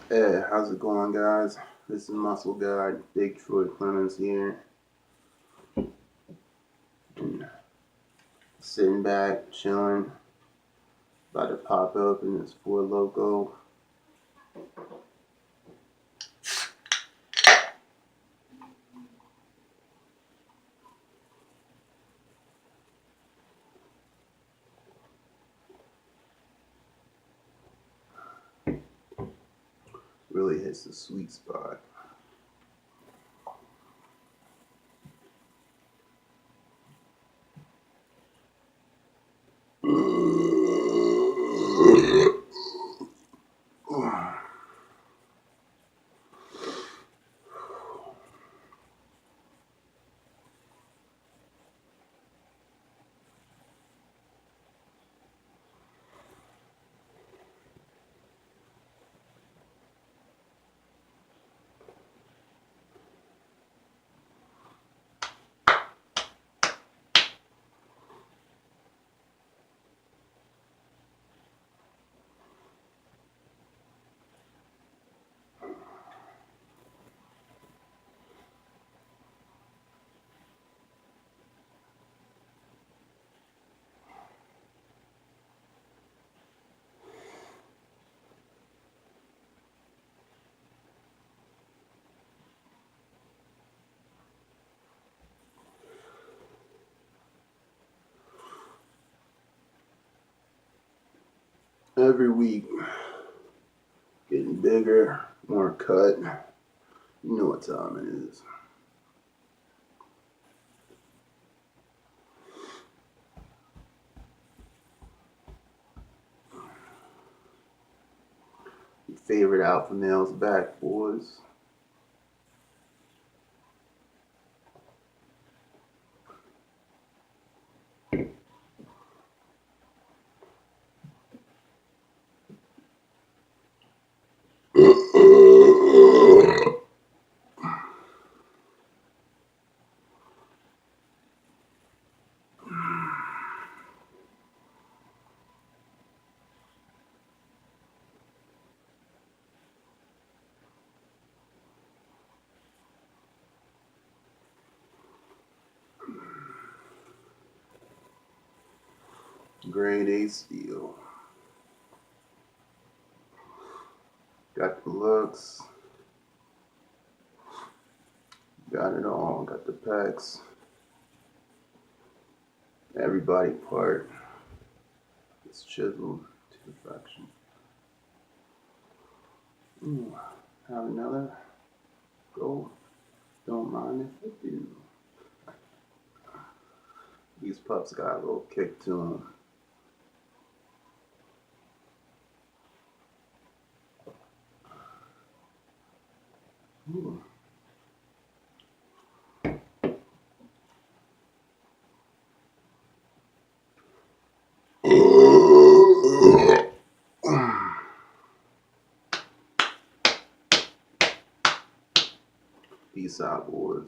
Hey, how's it going, guys? This is Muscle Guy, Big Troy Clemens here. And sitting back, chilling, about to pop up in this Four Loko. Really hits the sweet spot. Every week, getting bigger, more cut. You know what time it is. Your favorite alpha male's back, boys. Grade A steel. Got the looks. Got it all. Got the pecs. Every body part. It's chiseled to perfection. Ooh, have another go. Don't mind if I do. These pups got a little kick to them. Ooh. Peace out, boys.